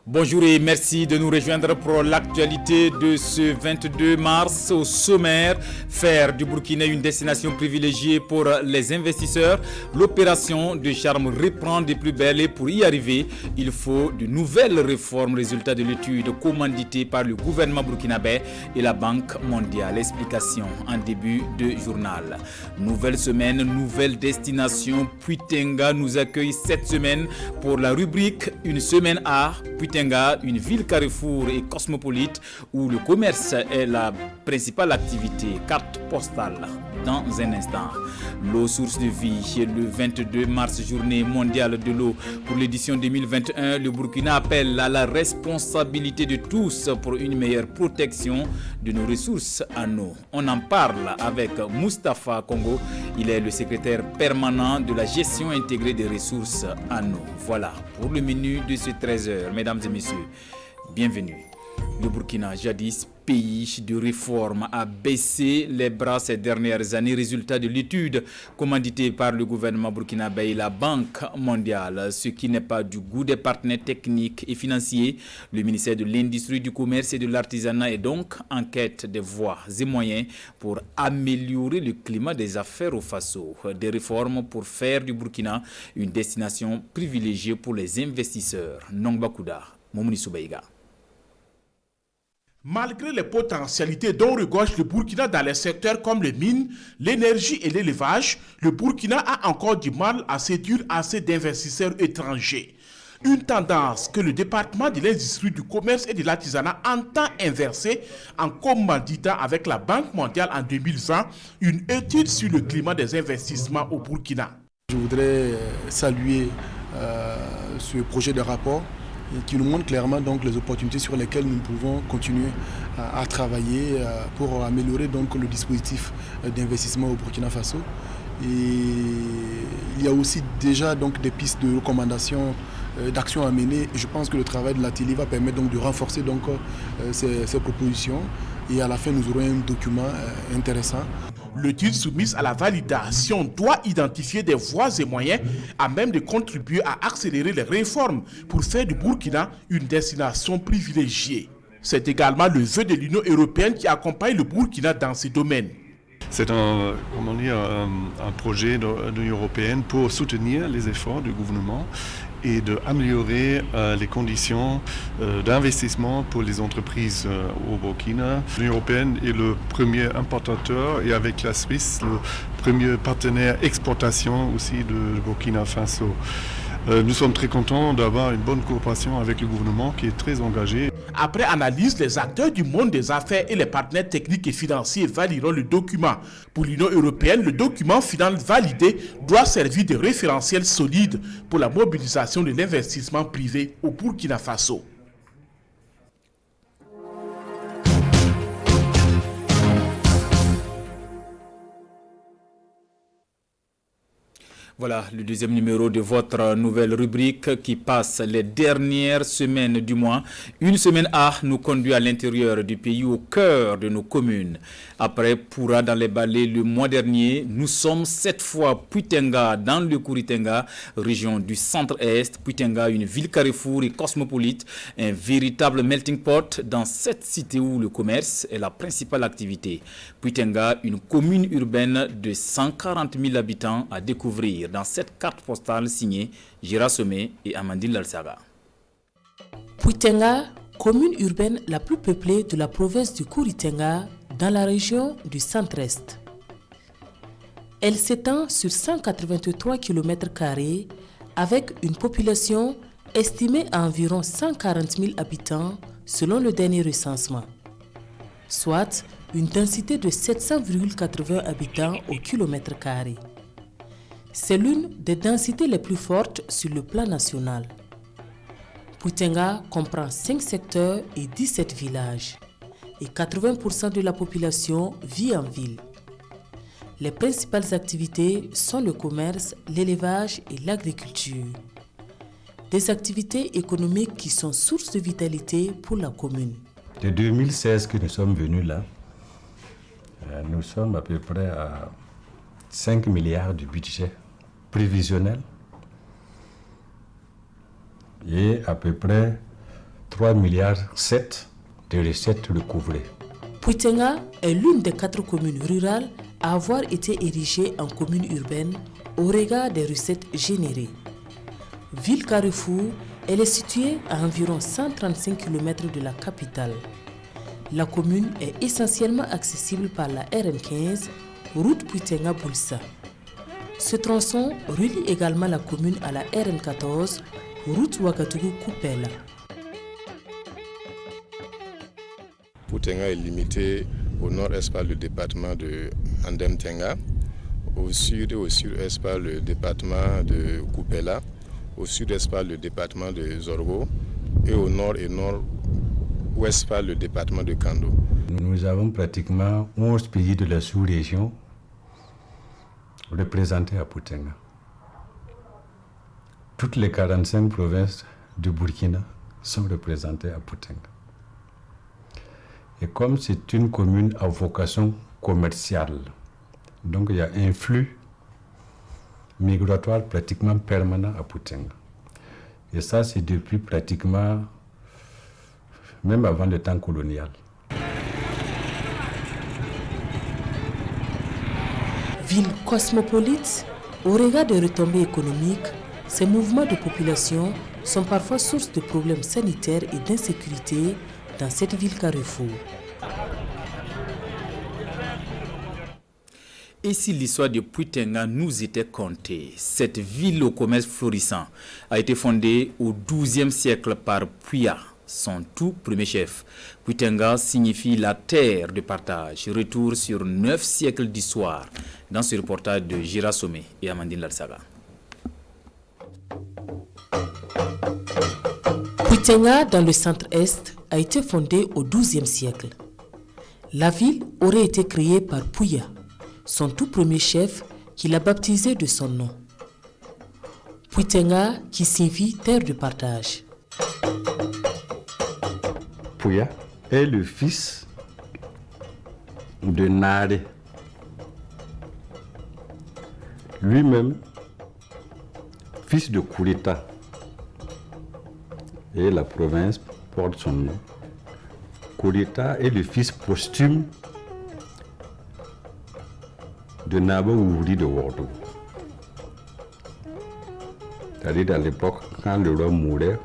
Bonjour et merci de nous rejoindre pour l'actualité de ce 22 mars. Au sommaire, faire du Burkina une destination privilégiée pour les investisseurs. L'opération de charme reprend des plus belles et pour y arriver, il faut de nouvelles réformes. Résultat de l'étude commanditée par le gouvernement burkinabé et la Banque mondiale. Explication en début de journal. Nouvelle semaine, nouvelle destination. Puitenga nous accueille cette semaine pour la rubrique Une semaine art. Puitenga, une ville carrefour et cosmopolite où le commerce est la principale activité. Carte postale dans un instant. L'eau, source de vie. Le 22 mars, journée mondiale de l'eau. Pour l'édition 2021, le Burkina appelle à la responsabilité de tous pour une meilleure protection de nos ressources en eau. On en parle avec Moustapha Congo. Il est le secrétaire permanent de la gestion intégrée des ressources en eau. Voilà pour le menu de ce 13h. Mesdames et messieurs, bienvenue. Le Burkina, jadis pays de réforme, a baissé les bras ces dernières années. Résultat de l'étude commanditée par le gouvernement burkinabé et la Banque mondiale. Ce qui n'est pas du goût des partenaires techniques et financiers. Le ministère de l'Industrie, du Commerce et de l'Artisanat est donc en quête de voies et moyens pour améliorer le climat des affaires au Faso. Des réformes pour faire du Burkina une destination privilégiée pour les investisseurs. Nongba Kouda, Moumouni Soubaïga. Malgré les potentialités dont regorge le Burkina dans les secteurs comme les mines, l'énergie et l'élevage, le Burkina a encore du mal à séduire assez d'investisseurs étrangers. Une tendance que le département de l'industrie, du commerce et de l'artisanat entend inverser en commanditant avec la Banque mondiale en 2020 une étude sur le climat des investissements au Burkina. Je voudrais saluer ce projet de rapport qui nous montre clairement donc les opportunités sur lesquelles nous pouvons continuer à travailler pour améliorer donc le dispositif d'investissement au Burkina Faso. Et il y a aussi déjà donc des pistes de recommandations d'actions à mener. Et je pense que le travail de l'atelier va permettre donc de renforcer donc ces propositions. Et à la fin, nous aurons un document intéressant. L'étude soumise à la validation doit identifier des voies et moyens à même de contribuer à accélérer les réformes pour faire du Burkina une destination privilégiée. C'est également le vœu de l'Union européenne qui accompagne le Burkina dans ces domaines. C'est un projet de l'Union européenne pour soutenir les efforts du gouvernement et d'améliorer les conditions d'investissement pour les entreprises au Burkina. L'Union européenne est le premier importateur et avec la Suisse, le premier partenaire exportation aussi de Burkina Faso. Nous sommes très contents d'avoir une bonne coopération avec le gouvernement qui est très engagé. Après analyse, les acteurs du monde des affaires et les partenaires techniques et financiers valideront le document. Pour l'Union européenne, le document final validé doit servir de référentiel solide pour la mobilisation de l'investissement privé au Burkina Faso. Voilà le deuxième numéro de votre nouvelle rubrique qui passe les dernières semaines du mois. Une semaine A nous conduit à l'intérieur du pays, au cœur de nos communes. Après Poura dans les Balais le mois dernier, nous sommes cette fois Puitenga dans le Kouritenga, région du centre-est. Puitenga, une ville carrefour et cosmopolite, un véritable melting pot dans cette cité où le commerce est la principale activité. Puitenga, une commune urbaine de 140 000 habitants à découvrir dans cette carte postale signée Gira Somé et Amandine Lalsaga. Puitenga, commune urbaine la plus peuplée de la province du Kouritenga dans la région du centre-est. Elle s'étend sur 183 km² avec une population estimée à environ 140 000 habitants selon le dernier recensement, soit une densité de 700,80 habitants au km². C'est l'une des densités les plus fortes sur le plan national. Puitenga comprend 5 secteurs et 17 villages et 80% de la population vit en ville. Les principales activités sont le commerce, l'élevage et l'agriculture. Des activités économiques qui sont source de vitalité pour la commune. De 2016 que nous sommes venus là, nous sommes à peu près à 5 milliards de budget prévisionnel et à peu près 3,7 milliards de recettes recouvrées. Puitenga est l'une des 4 communes rurales à avoir été érigée en commune urbaine au regard des recettes générées. Ville Carrefour, elle est située à environ 135 km de la capitale. La commune est essentiellement accessible par la RN15, route Puitenga-Boulsa. Ce tronçon relie également la commune à la RN14, route Ouagadougou-Koupela. Puitenga est limité au nord-est par le département de Andem-Tenga, au sud et au sud-est par le département de Koupela, au sud-est par le département de Zorgo et au nord et nord-ouest par le département de Kando. Nous avons pratiquement 11 pays de la sous-région représentés à Puitenga. Toutes les 45 provinces du Burkina sont représentées à Puitenga. Et comme c'est une commune à vocation commerciale, donc il y a un flux migratoire pratiquement permanent à Puitenga. Et ça, c'est depuis pratiquement, même avant le temps colonial. Ville cosmopolite, au regard des retombées économiques, ces mouvements de population sont parfois source de problèmes sanitaires et d'insécurité dans cette ville carrefour. Et si l'histoire de Puitenga nous était contée, cette ville au commerce florissant a été fondée au XIIe siècle par Puya, son tout premier chef. Puitenga signifie la terre de partage. Retour sur 9 siècles d'histoire dans ce reportage de Gira Somé et Amandine Lalsaga. Puitenga, dans le centre-est, a été fondée au XIIe siècle. La ville aurait été créée par Puya, son tout premier chef, qui l'a baptisé de son nom. Puitenga, qui signifie terre de partage. Puya est le fils de Nare. Lui-même, fils de Kurita. Et la province porte son nom. Kurita est le fils posthume de Naba Ouri de Ouagadougou. C'est-à-dire à l'époque, quand le roi mourait,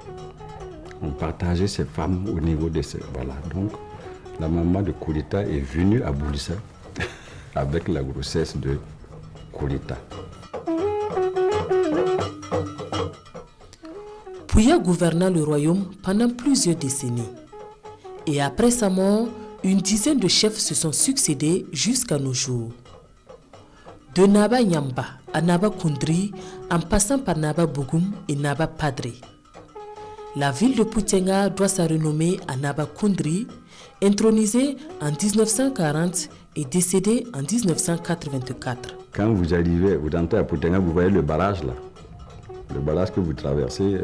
on partageait ses femmes au niveau de ces... Voilà, donc la maman de Kurita est venue à Boulissa avec la grossesse de Kurita. Puya gouverna le royaume pendant plusieurs décennies. Et après sa mort, une dizaine de chefs se sont succédés jusqu'à nos jours. De Naba Nyamba à Naba Kundri, en passant par Naba Bougoum et Naba Padre. La ville de Puitenga doit sa renommée à Naba Kundri, intronisé en 1940 et décédé en 1984. Quand vous arrivez, vous entrez à Puitenga, vous voyez le barrage là. Le barrage que vous traversez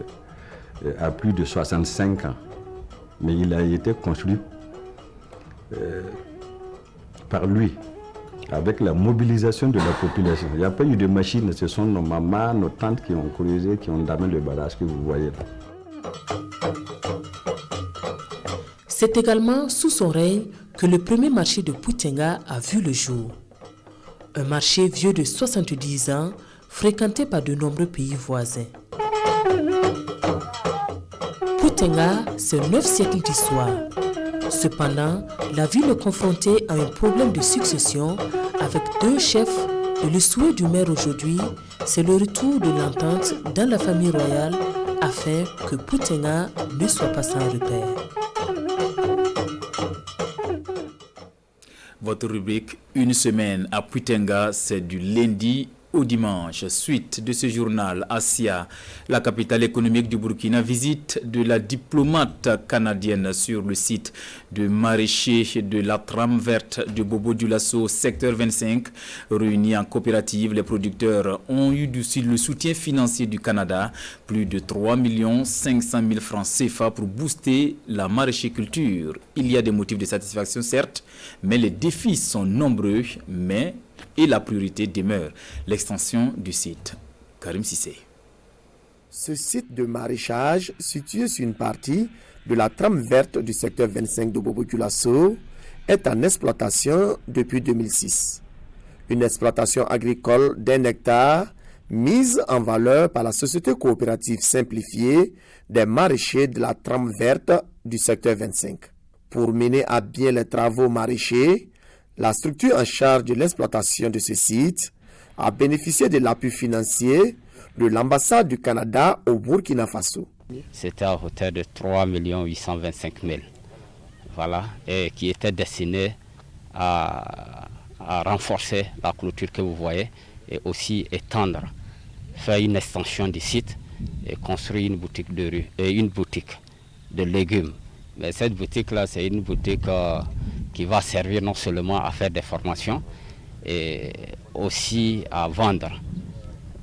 a plus de 65 ans. Mais il a été construit par lui, avec la mobilisation de la population. Il n'y a pas eu de machine, ce sont nos mamans, nos tantes qui ont creusé, qui ont damé le barrage que vous voyez là. C'est également sous son règne que le premier marché de Puitenga a vu le jour. Un marché vieux de 70 ans, fréquenté par de nombreux pays voisins. Puitenga, c'est 9 siècles d'histoire. Cependant, la ville est confrontée à un problème de succession avec 2 chefs et le souhait du maire aujourd'hui, c'est le retour de l'entente dans la famille royale afin que Puitenga ne soit pas sans repère. Votre rubrique Une semaine à Puitenga, c'est du lundi au dimanche. Suite de ce journal, Asia, la capitale économique du Burkina, visite de la diplomate canadienne sur le site de maraîcher de la trame verte de Bobo Dioulasso, secteur 25. Réunis en coopérative, les producteurs ont eu le soutien financier du Canada, plus de 3 500 000 francs CFA pour booster la maraîchiculture. Il y a des motifs de satisfaction, certes, mais les défis sont nombreux, et la priorité demeure l'extension du site. Karim Sissé. Ce site de maraîchage, situé sur une partie de la trame verte du secteur 25 de Bobo-Dioulasso est en exploitation depuis 2006. Une exploitation agricole d'1 hectare mise en valeur par la société coopérative simplifiée des maraîchers de la trame verte du secteur 25. Pour mener à bien les travaux maraîchers, la structure en charge de l'exploitation de ce site a bénéficié de l'appui financier de l'ambassade du Canada au Burkina Faso. C'était à hauteur de 3 825 000, voilà, et qui était destiné à renforcer la clôture que vous voyez et aussi étendre, faire une extension du site et construire une boutique de rue et une boutique de légumes. Mais cette boutique-là, c'est une boutique qui va servir non seulement à faire des formations et aussi à vendre,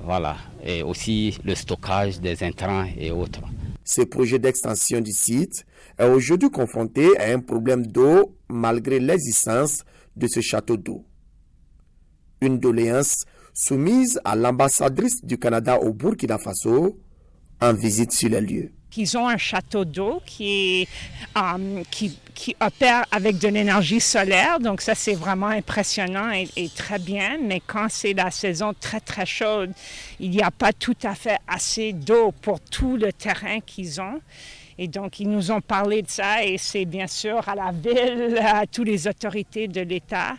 voilà, et aussi le stockage des intrants et autres. Ce projet d'extension du site est aujourd'hui confronté à un problème d'eau malgré l'existence de ce château d'eau. Une doléance soumise à l'ambassadrice du Canada au Burkina Faso en visite sur les lieux. Ils ont un château d'eau qui opère avec de l'énergie solaire, donc ça c'est vraiment impressionnant et très bien, mais quand c'est la saison très très chaude, il n'y a pas tout à fait assez d'eau pour tout le terrain qu'ils ont. Et donc, ils nous ont parlé de ça et c'est bien sûr à la ville, à toutes les autorités de l'État,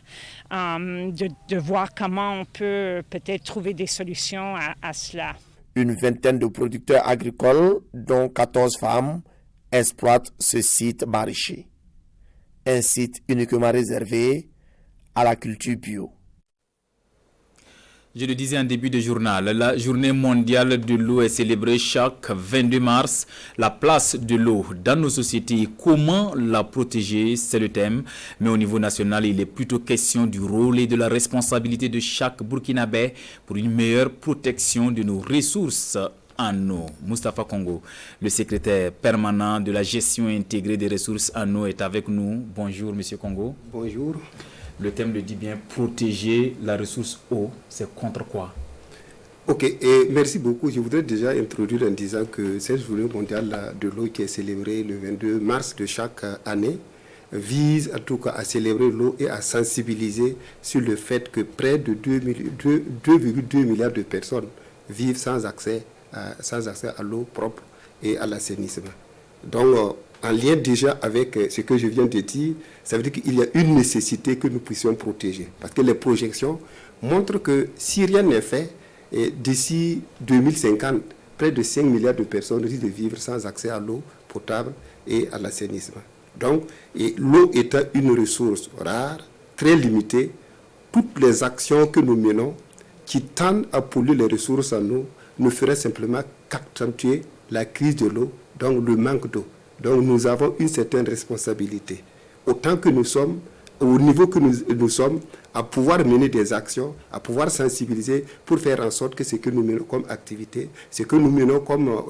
de voir comment on peut peut-être trouver des solutions à cela. Une vingtaine de producteurs agricoles, dont 14 femmes, exploitent ce site maraîcher. Un site uniquement réservé à la culture bio. Je le disais en début de journal, la journée mondiale de l'eau est célébrée chaque 22 mars. La place de l'eau dans nos sociétés, comment la protéger, c'est le thème. Mais au niveau national, il est plutôt question du rôle et de la responsabilité de chaque Burkinabé pour une meilleure protection de nos ressources en eau. Moustapha Congo, le secrétaire permanent de la gestion intégrée des ressources en eau, est avec nous. Bonjour, Monsieur Congo. Bonjour. Le thème le dit bien, protéger la ressource eau, c'est contre quoi? Ok, et merci beaucoup. Je voudrais déjà introduire en disant que cette journée mondiale de l'eau qui est célébrée le 22 mars de chaque année vise en tout cas à célébrer l'eau et à sensibiliser sur le fait que près de 2,2 milliards de personnes vivent sans accès à l'eau propre et à l'assainissement. Donc, en lien déjà avec ce que je viens de dire, ça veut dire qu'il y a une nécessité que nous puissions protéger. Parce que les projections montrent que si rien n'est fait, d'ici 2050, près de 5 milliards de personnes risquent de vivre sans accès à l'eau potable et à l'assainissement. Donc, l'eau étant une ressource rare, très limitée, toutes les actions que nous menons qui tendent à polluer les ressources en eau ne feraient simplement qu'accentuer la crise de l'eau, donc le manque d'eau. Donc nous avons une certaine responsabilité, autant que nous sommes, au niveau que nous sommes, à pouvoir mener des actions, à pouvoir sensibiliser pour faire en sorte que ce que nous menons comme activité, ce que nous menons comme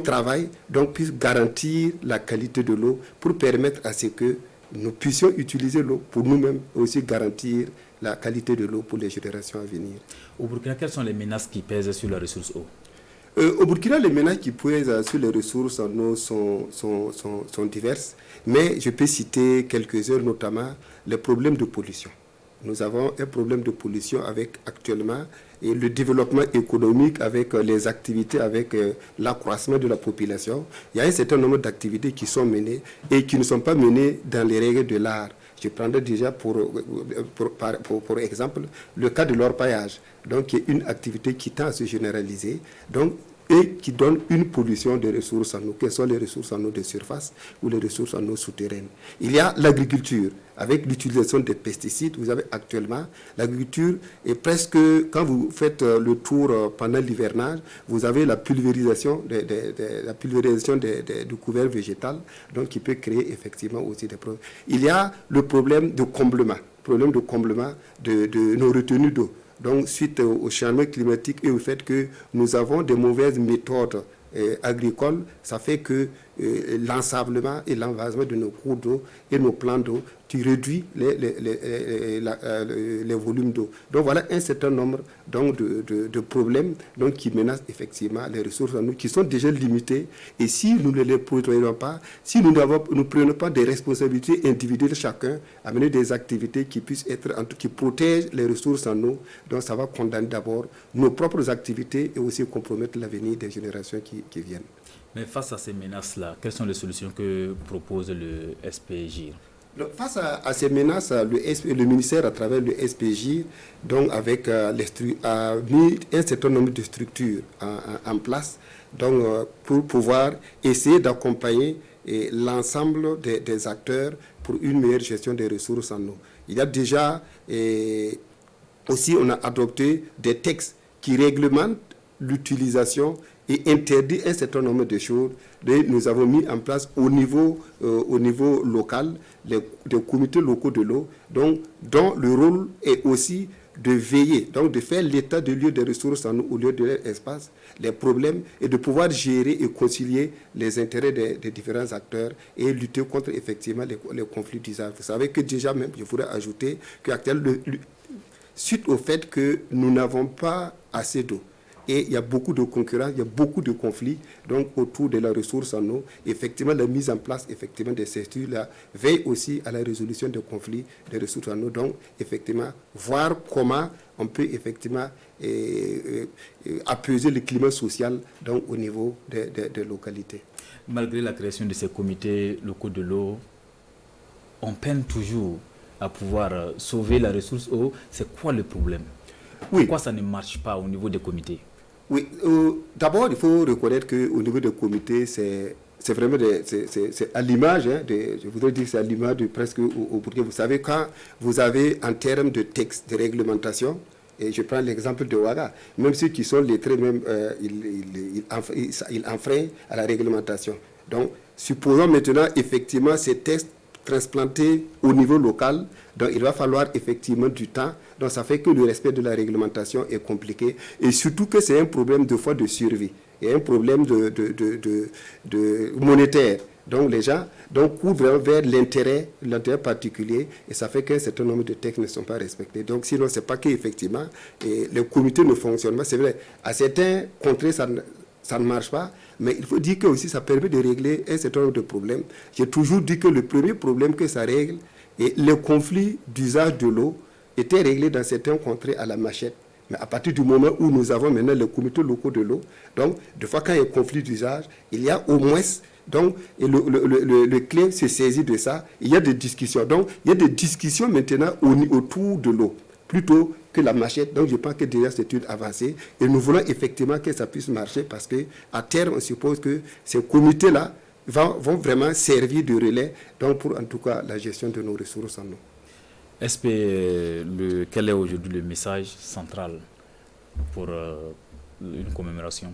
travail, donc puisse garantir la qualité de l'eau pour permettre à ce que nous puissions utiliser l'eau pour nous-mêmes et aussi garantir la qualité de l'eau pour les générations à venir. Au Burkina, quelles sont les menaces qui pèsent sur la ressource eau? Au Burkina, les menaces qui pèsent sur les ressources en eau sont diverses, mais je peux citer quelques-uns, notamment les problèmes de pollution. Nous avons un problème de pollution avec actuellement et le développement économique avec les activités, avec l'accroissement de la population. Il y a un certain nombre d'activités qui sont menées et qui ne sont pas menées dans les règles de l'art. Je prendrai déjà pour exemple le cas de l'orpaillage, donc qui est une activité qui tend à se généraliser, donc, et qui donne une pollution des ressources en eau, que ce soit les ressources en eau de surface ou les ressources en eau souterraines. Il y a l'agriculture, avec l'utilisation des pesticides. Vous avez actuellement, l'agriculture est presque, quand vous faites le tour pendant l'hivernage, vous avez la pulvérisation du couvert végétal, donc qui peut créer effectivement aussi des problèmes. Il y a le problème de comblement de nos retenues d'eau. Donc, suite au changement climatique et au fait que nous avons des mauvaises méthodes agricoles, ça fait que l'ensablement et l'envasement de nos cours d'eau et nos plans d'eau, tu réduis les volumes d'eau. Donc voilà un certain nombre donc, de problèmes donc, qui menacent effectivement les ressources en nous, qui sont déjà limitées. Et si nous ne les protégeons pas, si nous ne prenons pas des responsabilités individuelles chacun, à mener des activités qui puissent être, qui protègent les ressources en nous, donc ça va condamner d'abord nos propres activités et aussi compromettre l'avenir des générations qui viennent. Mais face à ces menaces-là, quelles sont les solutions que propose le SPJ? Face à ces menaces, le ministère, à travers le SPJ, donc avec, a mis un certain nombre de structures en place donc, pour pouvoir essayer d'accompagner l'ensemble des acteurs pour une meilleure gestion des ressources en eau. Il y a déjà, aussi, on a adopté des textes qui réglementent l'utilisation et interdit un certain nombre de choses. Nous avons mis en place au niveau local des comités locaux de l'eau, dont le rôle est aussi de veiller, donc de faire l'état de lieu des ressources en eau au lieu de l'espace, les problèmes, et de pouvoir gérer et concilier les intérêts des différents acteurs et lutter contre effectivement les conflits d'usage. Vous savez que déjà même, je voudrais ajouter qu'actuellement, suite au fait que nous n'avons pas assez d'eau, et il y a beaucoup de concurrence, il y a beaucoup de conflits donc, autour de la ressource en eau. Effectivement, la mise en place effectivement, de ces structures-là veille aussi à la résolution des conflits de ressources en eau. Donc, effectivement, voir comment on peut effectivement apaiser le climat social donc, au niveau des localités. Malgré la création de ces comités locaux de l'eau, on peine toujours à pouvoir sauver la ressource eau. C'est quoi le problème? Pourquoi ça ne marche pas au niveau des comités? Oui, d'abord, il faut reconnaître qu'au niveau des comités, c'est vraiment c'est à l'image, je voudrais dire que c'est à l'image de presque au Burkina. Vous savez, quand vous avez en termes de texte, de réglementation, et je prends l'exemple de Ouaga, même ceux qui sont lettrés, même, ils enfreignent à la réglementation. Donc, supposons maintenant effectivement ces textes transplantés au niveau local, donc il va falloir effectivement du temps. Donc ça fait que le respect de la réglementation est compliqué et surtout que c'est un problème de fois de survie et un problème de monétaire. Donc les gens courent vers l'intérêt particulier et ça fait qu'un certain nombre de textes ne sont pas respectés. Donc sinon c'est pas qu'effectivement les comités ne fonctionnent pas. C'est vrai, à certains contrées ça ne marche pas, mais il faut dire que aussi ça permet de régler un certain nombre de problèmes. J'ai toujours dit que le premier problème que ça règle est le conflit d'usage de l'eau était réglé dans certains contrées à la machette. Mais à partir du moment où nous avons maintenant les comités locaux de l'eau, donc des fois quand il y a un conflit d'usage, il y a au moins, donc et le clé se saisit de ça, il y a des discussions. Donc il y a des discussions maintenant autour de l'eau, plutôt que la machette. Donc je pense que déjà c'est une avancée et nous voulons effectivement que ça puisse marcher parce qu'à terme on suppose que ces comités-là vont vraiment servir de relais donc pour en tout cas la gestion de nos ressources en eau. Quel est aujourd'hui le message central pour une commémoration?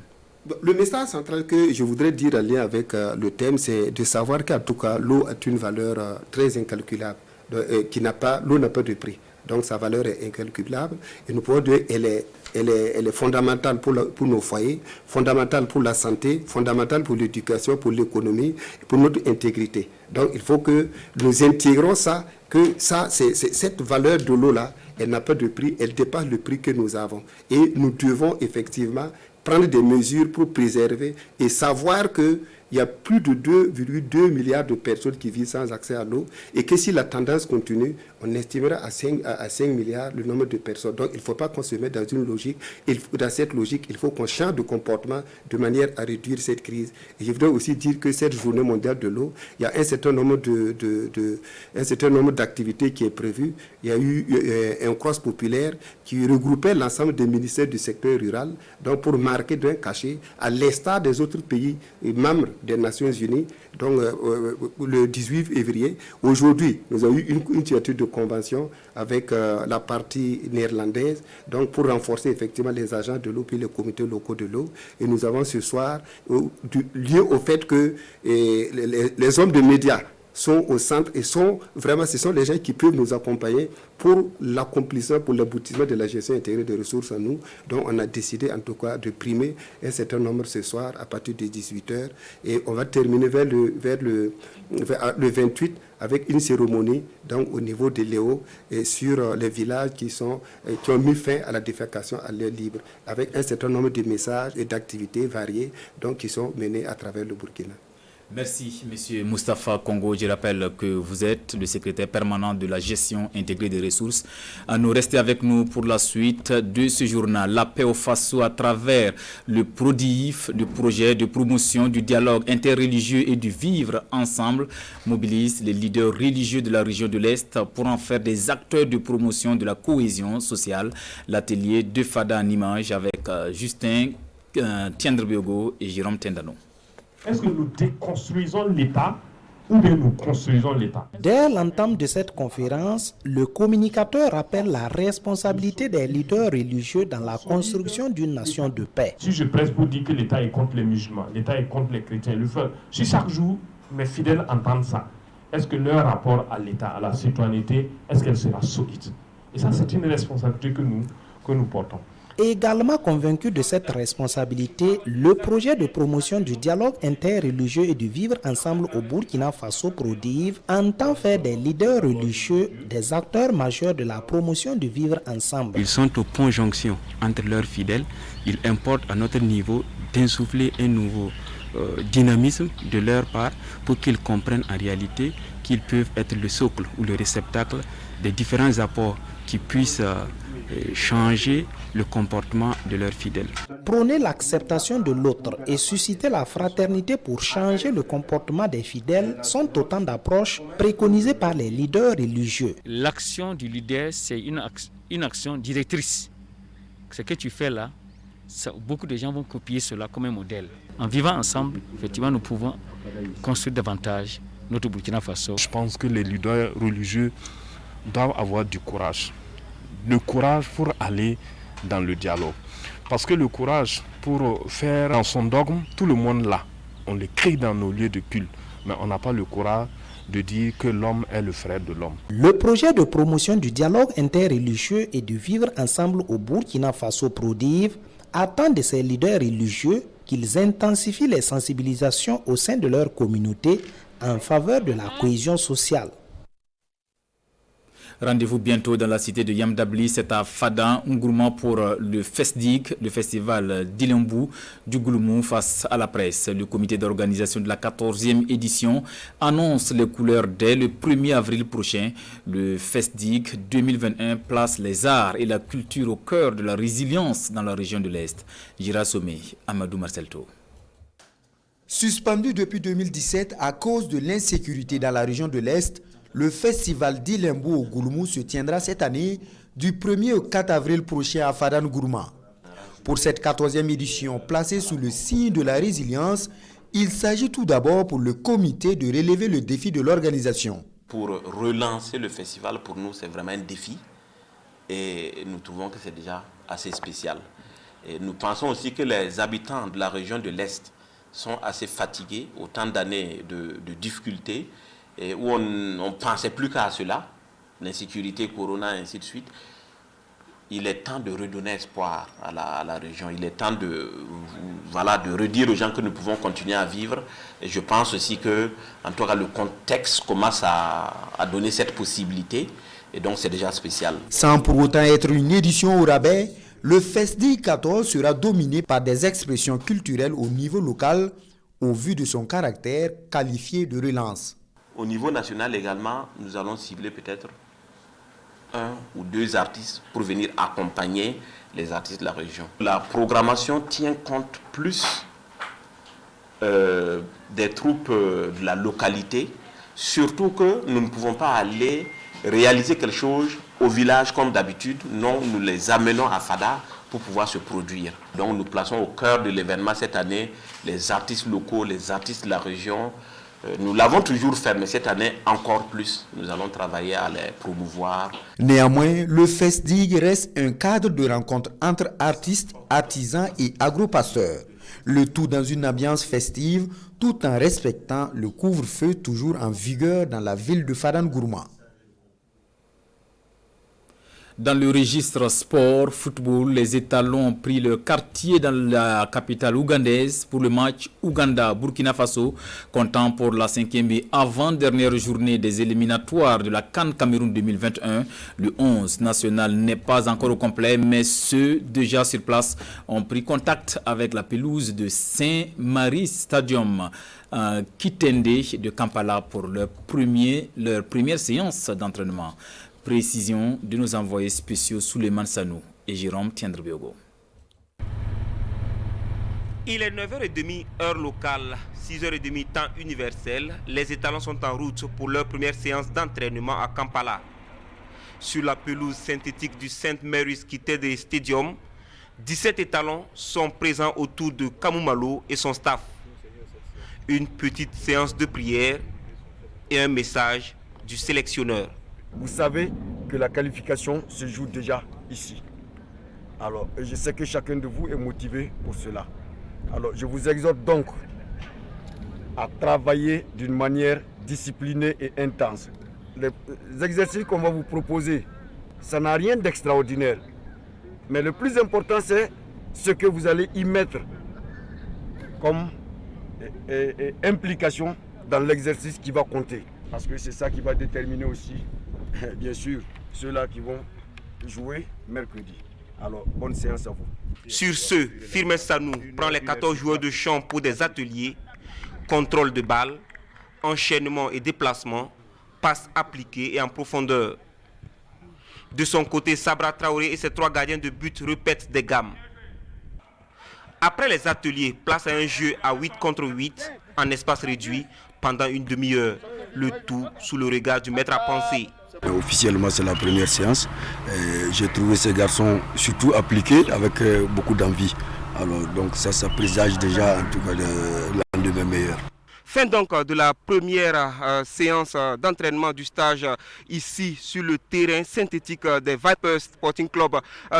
Le message central que je voudrais dire en lien avec le thème, c'est de savoir qu'en tout cas l'eau a une valeur très incalculable, l'eau n'a pas de prix. Donc sa valeur est incalculable et nous pouvons dire qu'elle est fondamentale pour nos foyers, fondamentale pour la santé, fondamentale pour l'éducation, pour l'économie, pour notre intégrité. Donc il faut que nous intégrons ça, cette valeur de l'eau-là, elle n'a pas de prix, elle dépasse le prix que nous avons. Et nous devons effectivement prendre des mesures pour préserver et savoir que il y a plus de 2,2 milliards de personnes qui vivent sans accès à l'eau et que si la tendance continue, on estimera à 5 milliards le nombre de personnes. Donc il ne faut pas qu'on se mette dans une logique. Dans cette logique, il faut qu'on change de comportement de manière à réduire cette crise. Et je voudrais aussi dire que cette journée mondiale de l'eau, il y a un certain nombre d'activités qui est prévu. Il y a eu un cross populaire qui regroupait l'ensemble des ministères du secteur rural donc pour marquer d'un cachet, à l'instar des autres pays membres des Nations Unies, donc le 18 février. Aujourd'hui, nous avons eu une signature de convention avec la partie néerlandaise, donc pour renforcer effectivement les agents de l'eau puis les comités locaux de l'eau. Et nous avons ce soir, lié au fait que les hommes de médias sont au centre et ce sont les gens qui peuvent nous accompagner pour l'accomplissement, pour l'aboutissement de la gestion intégrée des ressources en nous. Donc on a décidé en tout cas de primer un certain nombre ce soir à partir de 18h et on va terminer vers le 28 avec une cérémonie donc, au niveau de Léo et sur les villages qui ont mis fin à la défécation à l'air libre avec un certain nombre de messages et d'activités variées donc, qui sont menées à travers le Burkina. Merci, M. Moustapha Congo. Je rappelle que vous êtes le secrétaire permanent de la gestion intégrée des ressources. À nous rester avec nous pour la suite de ce journal. La paix au Faso à travers le PRODIF, le projet de promotion du dialogue interreligieux et du vivre ensemble, mobilise les leaders religieux de la région de l'Est pour en faire des acteurs de promotion de la cohésion sociale. L'atelier de Fada en image avec Justin Tiendrebiogo et Jérôme Tendano. Est-ce que nous déconstruisons l'État ou bien nous construisons l'État? Dès l'entame de cette conférence, le communicateur rappelle la responsabilité des leaders religieux dans la construction d'une nation de paix. Si je presse pour dire que l'État est contre les musulmans, l'État est contre les chrétiens, si chaque jour mes fidèles entendent ça, est-ce que leur rapport à l'État, à la citoyenneté, est-ce qu'elle sera solide? Et ça, c'est une responsabilité que nous portons. Également convaincu de cette responsabilité, le projet de promotion du dialogue interreligieux et du vivre ensemble au Burkina Faso PRODIV entend faire des leaders religieux des acteurs majeurs de la promotion du vivre ensemble. Ils sont au point jonction entre leurs fidèles. Il importe à notre niveau d'insuffler un nouveau dynamisme de leur part pour qu'ils comprennent en réalité qu'ils peuvent être le socle ou le réceptacle des différents apports qui puissent changer le comportement de leurs fidèles. Prôner l'acceptation de l'autre et susciter la fraternité pour changer le comportement des fidèles sont autant d'approches préconisées par les leaders religieux. L'action du leader, c'est une action directrice. Ce que tu fais là, beaucoup de gens vont copier cela comme un modèle. En vivant ensemble, effectivement, nous pouvons construire davantage notre Burkina Faso. Je pense que les leaders religieux doivent avoir du courage. Le courage pour aller dans le dialogue. Parce que le courage pour faire dans son dogme, tout le monde l'a. On l'écrit dans nos lieux de culte, mais on n'a pas le courage de dire que l'homme est le frère de l'homme. Le projet de promotion du dialogue interreligieux et du vivre ensemble au Burkina Faso PRODIV attend de ces leaders religieux qu'ils intensifient les sensibilisations au sein de leur communauté en faveur de la cohésion sociale. Rendez-vous bientôt dans la cité de Yamdabli, c'est à Fada, Ngourma pour le FESDIG, le festival d'Ilembou du Goulmou face à la presse. Le comité d'organisation de la 14e édition annonce les couleurs dès le 1er avril prochain. Le FESDIG 2021 place les arts et la culture au cœur de la résilience dans la région de l'Est. Gira Somé, Amadou Marcelto. Suspendu depuis 2017 à cause de l'insécurité dans la région de l'Est, le festival d'Ilembou au Goulmou se tiendra cette année du 1er au 4 avril prochain à Fadan Gourma. Pour cette 14e édition placée sous le signe de la résilience, il s'agit tout d'abord pour le comité de relever le défi de l'organisation. Pour relancer le festival, pour nous, c'est vraiment un défi et nous trouvons que c'est déjà assez spécial. Et nous pensons aussi que les habitants de la région de l'Est sont assez fatigués, autant d'années de difficultés, et où on ne pensait plus qu'à cela, l'insécurité, Corona, et ainsi de suite. Il est temps de redonner espoir à la région. Il est temps de redire aux gens que nous pouvons continuer à vivre. Et je pense aussi que, en tout cas, le contexte commence à donner cette possibilité. Et donc, c'est déjà spécial. Sans pour autant être une édition au rabais, le FESDIG 14 sera dominé par des expressions culturelles au niveau local, au vu de son caractère qualifié de relance. Au niveau national également, nous allons cibler peut-être 1 ou 2 artistes pour venir accompagner les artistes de la région. La programmation tient compte plus des troupes de la localité, surtout que nous ne pouvons pas aller réaliser quelque chose au village comme d'habitude. Non, nous les amenons à Fada pour pouvoir se produire. Donc nous plaçons au cœur de l'événement cette année les artistes locaux, les artistes de la région. Nous l'avons toujours fait, mais cette année encore plus. Nous allons travailler à les promouvoir. Néanmoins, le FESDIG reste un cadre de rencontre entre artistes, artisans et agro-pasteurs. Le tout dans une ambiance festive, tout en respectant le couvre-feu toujours en vigueur dans la ville de Fadane Gourma. Dans le registre sport, football, les étalons ont pris le quartier dans la capitale ougandaise pour le match Ouganda-Burkina Faso, comptant pour la 5e et avant-dernière journée des éliminatoires de la CAN Cameroun 2021. Le 11 national n'est pas encore au complet, mais ceux déjà sur place ont pris contact avec la pelouse de Saint-Marie Stadium Kitende de Kampala pour leur première séance d'entraînement. Précision de nos envoyés spéciaux Souleymane Sanou et Jérôme Tiendrebiogo. Il est 9h30 heure locale, 6h30 temps universel. Les étalons sont en route pour leur première séance d'entraînement à Kampala. Sur la pelouse synthétique du St. Mary's Kitende Stadium, 17 étalons sont présents autour de Kamumalo et son staff. Une petite séance de prière et un message du sélectionneur. Vous savez que la qualification se joue déjà ici. Alors, je sais que chacun de vous est motivé pour cela. Alors, je vous exhorte donc à travailler d'une manière disciplinée et intense. Les exercices qu'on va vous proposer, ça n'a rien d'extraordinaire. Mais le plus important, c'est ce que vous allez y mettre comme implication dans l'exercice qui va compter. Parce que c'est ça qui va déterminer aussi, bien sûr, ceux-là qui vont jouer mercredi. Alors, bonne séance à vous. Sur ce, Firmin Sanou prend les 14 joueurs de champ pour des ateliers, contrôle de balles, enchaînement et déplacement, passes appliquées et en profondeur. De son côté, Sabra Traoré et ses 3 gardiens de but répètent des gammes. Après les ateliers, place à un jeu à 8 contre 8 en espace réduit pendant une demi-heure. Le tout sous le regard du maître à penser. Officiellement, c'est la première séance. J'ai trouvé ces garçons surtout appliqués avec beaucoup d'envie. Alors, donc ça présage déjà en tout cas de l'endemain meilleur. Fin donc de la première séance d'entraînement du stage ici sur le terrain synthétique des Vipers Sporting Club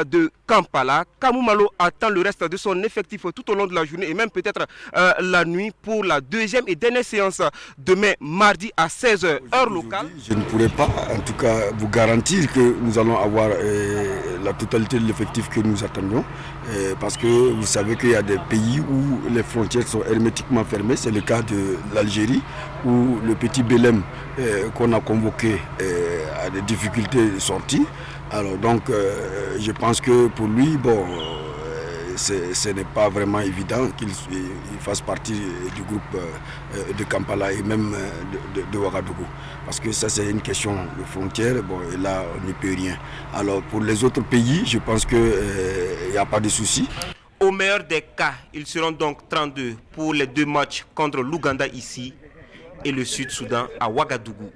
de Kampala. Kamumalo attend le reste de son effectif tout au long de la journée et même peut-être la nuit pour la deuxième et dernière séance demain mardi à 16h heure locale. Je ne pourrais pas en tout cas vous garantir que nous allons avoir la totalité de l'effectif que nous attendions parce que vous savez qu'il y a des pays où les frontières sont hermétiquement fermées. C'est le cas de l'Algérie où le petit Belém qu'on a convoqué a des difficultés de sortie. Alors donc je pense que pour lui, bon, ce n'est pas vraiment évident qu'il fasse partie du groupe de Kampala et même de Ouagadougou. Parce que ça c'est une question de frontière, bon, et là on n'y peut rien. Alors pour les autres pays, je pense qu'il n'y a pas de souci. Au meilleur des cas, ils seront donc 32 pour les 2 matchs contre l'Ouganda ici et le Sud-Soudan à Ouagadougou.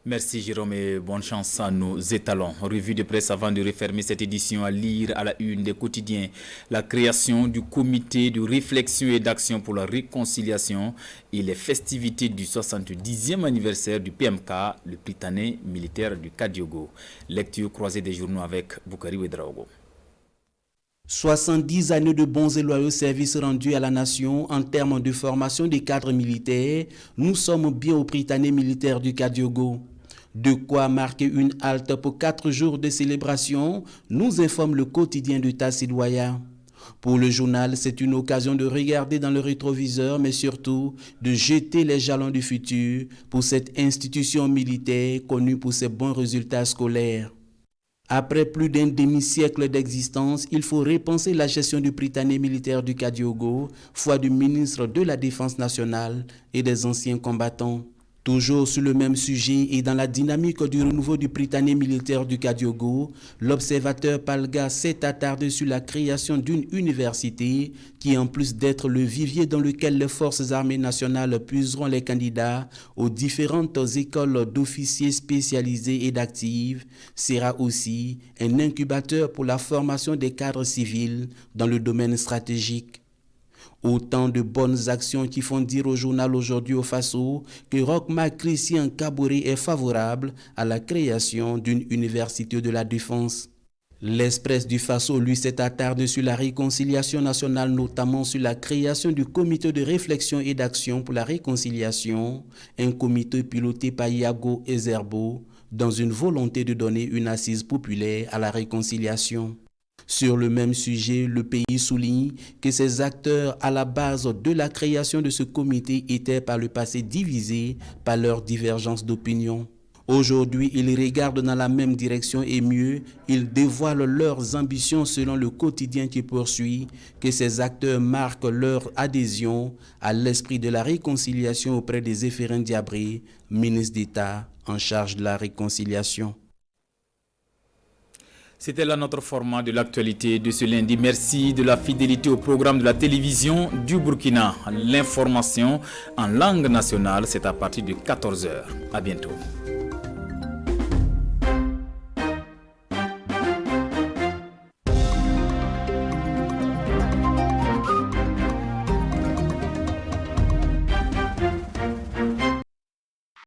Merci Jérôme et bonne chance à nos étalons. Revue de presse avant de refermer cette édition à lire à la une des quotidiens. La création du comité de réflexion et d'action pour la réconciliation et les festivités du 70e anniversaire du PMK, le Prytanée militaire du Kadiogo. Lecture croisée des journaux avec Boukari Ouedraogo. 70 années de bons et loyaux services rendus à la nation en termes de formation des cadres militaires, nous sommes bien au Prytanée militaire du Kadiogo. De quoi marquer une halte pour 4 jours de célébration, nous informe le quotidien de Tassidouaya. Pour le journal, c'est une occasion de regarder dans le rétroviseur, mais surtout de jeter les jalons du futur pour cette institution militaire connue pour ses bons résultats scolaires. Après plus d'un demi-siècle d'existence, il faut repenser la gestion du Prytanée militaire du Kadiogo, foi du ministre de la Défense nationale et des anciens combattants. Toujours sur le même sujet et dans la dynamique du renouveau du Prytanée militaire du Kadiogo, l'observateur Palga s'est attardé sur la création d'une université qui, en plus d'être le vivier dans lequel les forces armées nationales puiseront les candidats aux différentes écoles d'officiers spécialisés et d'actifs, sera aussi un incubateur pour la formation des cadres civils dans le domaine stratégique. Autant de bonnes actions qui font dire au journal Aujourd'hui au Faso que Rochma Christian Kabouré est favorable à la création d'une université de la défense. L'Express du Faso, lui, s'est attardé sur la réconciliation nationale, notamment sur la création du comité de réflexion et d'action pour la réconciliation, un comité piloté par Yago Ezerbo, dans une volonté de donner une assise populaire à la réconciliation. Sur le même sujet, le pays souligne que ces acteurs à la base de la création de ce comité étaient par le passé divisés par leurs divergences d'opinion. Aujourd'hui, ils regardent dans la même direction et mieux, ils dévoilent leurs ambitions selon le quotidien qui poursuit, que ces acteurs marquent leur adhésion à l'esprit de la réconciliation auprès des Zéphirin Diabré, ministre d'État en charge de la réconciliation. C'était là notre format de l'actualité de ce lundi. Merci de la fidélité au programme de la télévision du Burkina. L'information en langue nationale, c'est à partir de 14h. À bientôt.